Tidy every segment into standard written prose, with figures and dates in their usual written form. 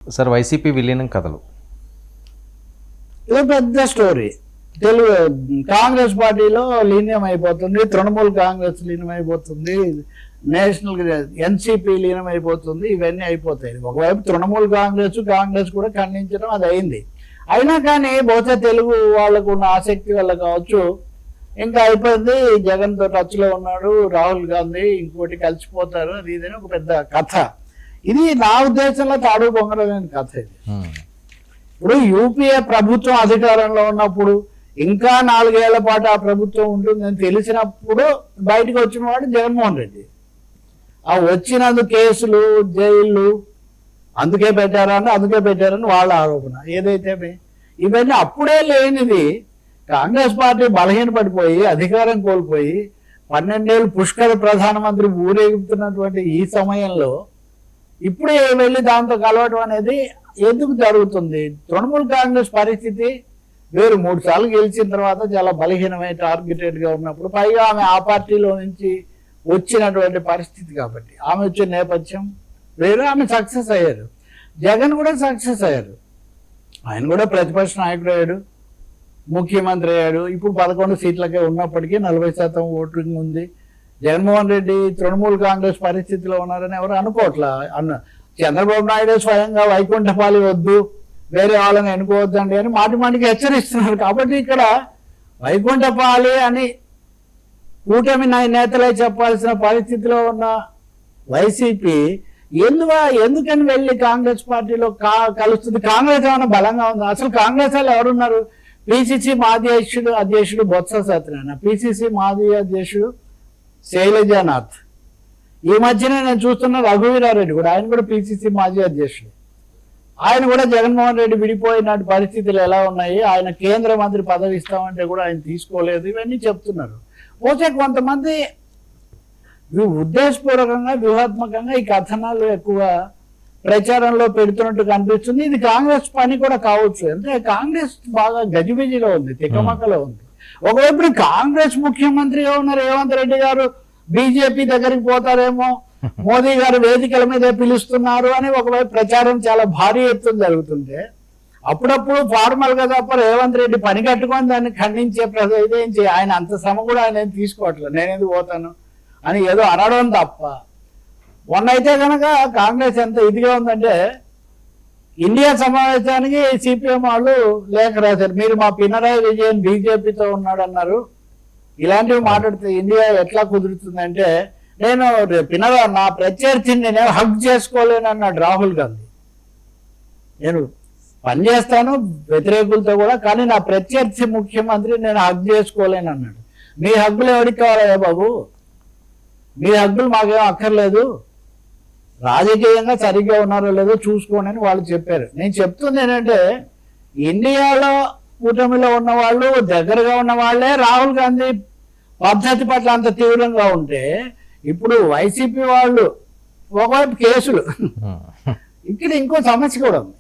Sir YCP విలీనం కథలు ఇది పెద్ద స్టోరీ. తెలుగు కాంగ్రెస్ పార్టీలో లీనం అయిపోతుంది, తృణమూల్ కాంగ్రెస్ లీనం అయిపోతుంది, నేషనల్ ఎన్సీపీ లీనం అయిపోతుంది, ఇవన్నీ అయిపోతాయి. ఒకవైపు తృణమూల్ కాంగ్రెస్ కూడా ఖండించడం అది అయింది. అయినా కానీ బహుశా తెలుగు వాళ్ళకు ఉన్న ఆసక్తి వల్ల కావచ్చు ఇంకా అయిపోయింది. జగన్తో టచ్లో ఉన్నాడు, రాహుల్ గాంధీ ఇంకోటి కలిసిపోతారు, అది ఇదని ఒక పెద్ద కథ. ఇది నా ఉద్దేశంలో తాడు పొంగలేని కథ. ఇది ఇప్పుడు యూపీఏ ప్రభుత్వం అధికారంలో ఉన్నప్పుడు ఇంకా 4 ఏళ్ల పాటు ఆ ప్రభుత్వం ఉంటుందని తెలిసినప్పుడు బయటకు వచ్చిన వాడు జగన్మోహన్ రెడ్డి. ఆ వచ్చినందుకు కేసులు, జైళ్ళు అందుకే పెట్టారని వాళ్ళ ఆరోపణ. ఏదైతే ఇవన్నీ అప్పుడే లేనిది కాంగ్రెస్ పార్టీ బలహీనపడిపోయి అధికారం కోల్పోయి 12 ఏళ్ళు పుష్కర ప్రధానమంత్రి ఊరేగుతున్నటువంటి ఈ సమయంలో ఇప్పుడే వెళ్ళి దాంతో కలవటం అనేది ఎందుకు జరుగుతుంది? తృణమూల్ కాంగ్రెస్ పరిస్థితి వేరు. 3 సార్లు గెలిచిన తర్వాత చాలా బలహీనమైన టార్గెటెడ్గా ఉన్నప్పుడు, పైగా ఆమె ఆ పార్టీలో నుంచి వచ్చినటువంటి పరిస్థితి కాబట్టి ఆమె వచ్చే నేపథ్యం వేరు. ఆమె సక్సెస్ అయ్యారు, జగన్ కూడా సక్సెస్ అయ్యారు. ఆయన కూడా ప్రతిపక్ష నాయకుడు అయ్యాడు, ముఖ్యమంత్రి అయ్యాడు. ఇప్పుడు 11 సీట్లకే ఉన్నప్పటికీ 40% ఓటింగ్ ఉంది. జగన్మోహన్ రెడ్డి తృణమూల్ కాంగ్రెస్ పరిస్థితిలో ఉన్నారని ఎవరు అనుకోవట్లా. చంద్రబాబు నాయుడు స్వయంగా వైకుంఠపాలి వద్దు, వేరే వాళ్ళని ఎన్నుకోవద్దండి అని మాటికి హెచ్చరిస్తున్నారు. కాబట్టి ఇక్కడ వైకుంఠపాలి అని కూటమి నేతలే చెప్పాల్సిన పరిస్థితిలో ఉన్న వైసీపీ ఎందుకని వెళ్ళి కాంగ్రెస్ పార్టీలో కలుస్తుంది? కాంగ్రెస్ ఏమైనా బలంగా ఉందా? అసలు కాంగ్రెస్ వాళ్ళు ఎవరున్నారు? పిసిసి మాజీ అధ్యక్షుడు బొత్స సత్యనారాయణ, పిసిసి మాజీ అధ్యక్షుడు శైలజానాథ్, ఈ మధ్యనే నేను చూస్తున్న రఘువీరారెడ్డి కూడా, ఆయన కూడా పిసిసి మాజీ అధ్యక్షుడు. ఆయన కూడా జగన్మోహన్ రెడ్డి విడిపోయినట్టు పరిస్థితులు ఎలా ఉన్నాయి, ఆయన కేంద్ర మంత్రి పదవి ఇస్తామంటే కూడా ఆయన తీసుకోలేదు, ఇవన్నీ చెప్తున్నారు. పోతే కొంతమంది ఉద్దేశపూర్వకంగా వ్యూహాత్మకంగా ఈ కథనాలు ఎక్కువ ప్రచారంలో పెడుతున్నట్టు కనిపిస్తుంది. ఇది కాంగ్రెస్ పని కూడా కావచ్చు. అంటే కాంగ్రెస్ బాగా గజిబిజిలో ఉంది, తిక్కమక్కలో ఉంది. ఒకవైపు కాంగ్రెస్ ముఖ్యమంత్రిగా ఉన్న రేవంత్ రెడ్డి గారు బీజేపీ దగ్గరికి పోతారేమో, మోదీ గారు వేదికల మీద పిలుస్తున్నారు అని ఒకవైపు ప్రచారం చాలా భారీ ఎత్తున జరుగుతుంటే, అప్పుడప్పుడు ఫార్మల్ గా తప్ప రేవంత్ రెడ్డి పని కట్టుకొని దాన్ని ఖండించే ఇదేంచి ఆయన అంత శ్రమ కూడా ఆయన తీసుకోవట్లేదు. నేనేది పోతాను అని ఏదో అనడం తప్ప. మొన్నైతే కనుక కాంగ్రెస్ ఎంత ఇదిగా ఉందంటే, ఇండియా సమావేశానికి సిపిఎం వాళ్ళు లేఖ రాశారు, మీరు మా పినరాయి విజయన్ బీజేపీతో ఉన్నాడు అన్నారు, ఇలాంటివి మాట్లాడితే ఇండియా ఎట్లా కుదురుతుందంటే, నేను నా ప్రత్యర్థిని నేను హక్ చేసుకోలేను అన్నాడు రాహుల్ గాంధీ. నేను పని చేస్తాను వ్యతిరేకులతో కూడా, కానీ నా ప్రత్యర్థి ముఖ్యమంత్రి నేను హక్ చేసుకోలేను అన్నాడు. మీ హక్కులు ఎవరికి కావాలా బాబు? మీ హక్కులు మాకేం అక్కర్లేదు, రాజకీయంగా సరిగ్గా ఉన్నారో లేదో చూసుకోండి అని వాళ్ళు చెప్పారు. నేను చెప్తుంది ఏంటంటే, ఇండియాలో కూటమిలో ఉన్న వాళ్ళు, దగ్గరగా ఉన్న వాళ్ళే రాహుల్ గాంధీ పద్ధతి పట్ల అంత తీవ్రంగా ఉంటే, ఇప్పుడు వైసీపీ వాళ్ళు ఒకవైపు కేసులు, ఇక్కడ ఇంకో సమస్య కూడా ఉంది.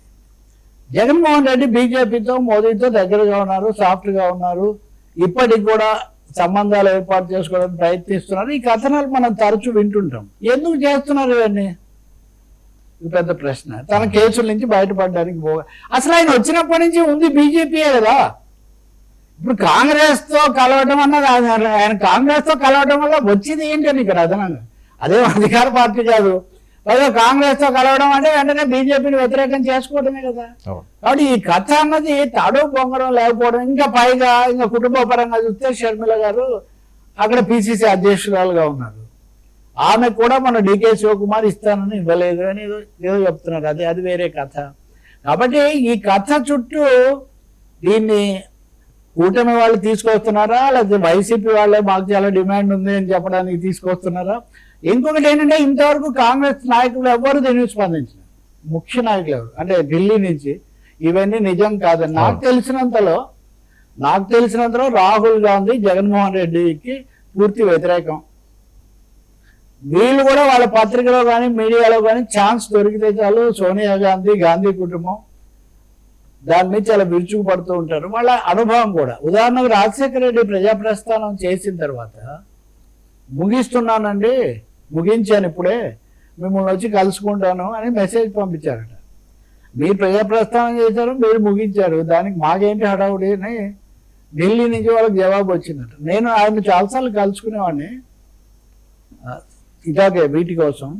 జగన్మోహన్ రెడ్డి బీజేపీతో మోదీతో దగ్గరగా ఉన్నారు, సాఫ్ట్గా ఉన్నారు, ఇప్పటికి కూడా సంబంధాలు ఏర్పాటు చేసుకోవడానికి ప్రయత్నిస్తున్నారు. ఈ కథనాలు మనం తరచూ వింటుంటాం. ఎందుకు చేస్తున్నారు ఇవన్నీ? పెద్ద ప్రశ్న. తన కేసుల నుంచి బయటపడడానికి అసలు ఆయన వచ్చినప్పటి నుంచి ఉంది బీజేపీయే కదా. ఇప్పుడు కాంగ్రెస్ తో కలవడం అన్నది ఆయన కాంగ్రెస్ తో కలవడం వల్ల వచ్చేది ఏంటని ఇక్కడ అదనంగా, అదేం అధికార పార్టీ కాదు. పైగా కాంగ్రెస్ తో కలవడం అంటే వెంటనే బీజేపీని వ్యతిరేకం చేసుకోవడమే కదా. కాబట్టి ఈ కథ అన్నది తడు పొంగడం లేకపోవడం, ఇంకా పైగా ఇంకా కుటుంబ పరంగా చూస్తే షర్మిల గారు అక్కడ పిసిసి అధ్యక్షురాలుగా ఉన్నారు. ఆమె కూడా మన డికే శివకుమార్ ఇస్తానని ఇవ్వలేదు అని ఏదో చెప్తున్నారు. అది వేరే కథ. కాబట్టి ఈ కథ చుట్టూ దీన్ని కూటమి వాళ్ళు తీసుకొస్తున్నారా, లేకపోతే వైసీపీ వాళ్ళే మాకు చాలా డిమాండ్ ఉంది అని చెప్పడానికి తీసుకొస్తున్నారా? ఇంకొకటి ఏంటంటే, ఇంతవరకు కాంగ్రెస్ నాయకులు ఎవరు దీన్ని స్పందించారు, ముఖ్య నాయకులు ఎవరు అంటే ఢిల్లీ నుంచి, ఇవన్నీ నిజం కాదని నాకు తెలిసినంతలో రాహుల్ గాంధీ జగన్మోహన్ రెడ్డికి పూర్తి వ్యతిరేకం. వీళ్ళు కూడా వాళ్ళ పత్రికలో కానీ మీడియాలో కానీ ఛాన్స్ దొరికితే చాలు సోనియా గాంధీ, గాంధీ కుటుంబం దాని మీద చాలా విరుచుకుపడుతూ ఉంటారు. వాళ్ళ అనుభవం కూడా. ఉదాహరణకు రాజశేఖర రెడ్డి ప్రజాప్రస్థానం చేసిన తర్వాత ముగిస్తున్నానండి, ముగించాను ఇప్పుడే, మిమ్మల్ని వచ్చి కలుసుకుంటాను అని మెసేజ్ పంపించారట. మీరు ప్రజా ప్రస్థానం చేశారు, మీరు ముగించారు, దానికి మాకేంటి హడావుడి అని ఢిల్లీ నుంచి వాళ్ళకి జవాబు వచ్చిందట. నేను ఆయన చాలాసార్లు కలుసుకునేవాడిని ఇలాగే వీటి కోసం.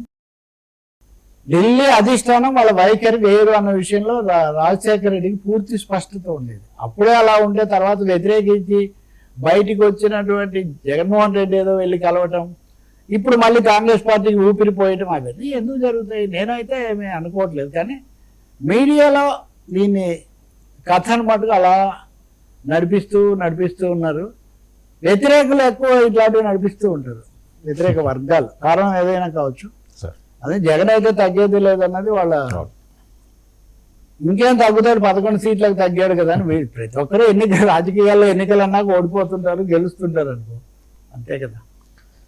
ఢిల్లీ అధిష్టానం వాళ్ళ వైఖరి వేరు అన్న విషయంలో రాజశేఖర రెడ్డికి పూర్తి స్పష్టత ఉండేది. అప్పుడే అలా ఉంటే తర్వాత వ్యతిరేకించి బయటికి వచ్చినటువంటి జగన్మోహన్ రెడ్డి ఏదో వెళ్ళి కలవటం, ఇప్పుడు మళ్ళీ కాంగ్రెస్ పార్టీకి ఊపిరిపోయటం, అవన్నీ ఎందుకు జరుగుతాయి నేనైతే ఏమీ అనుకోవట్లేదు. కానీ మీడియాలో దీన్ని కథను మటుకు అలా నడిపిస్తూ ఉన్నారు. వ్యతిరేకులు ఎక్కువ ఇట్లాంటివి నడిపిస్తూ ఉంటారు, వ్యతిరేక వర్గాలు, కారణం ఏదైనా కావచ్చు. అదే జగన్ అయితే తగ్గేది లేదన్నది వాళ్ళ, ఇంకేం తగ్గుతాడు 11 సీట్లకు తగ్గాడు కదా అని ప్రతి ఒక్కరు రాజకీయాల్లో ఎన్నికలు అన్నాక ఓడిపోతుంటారు, గెలుస్తుంటారు అనుకో, అంతే కదా.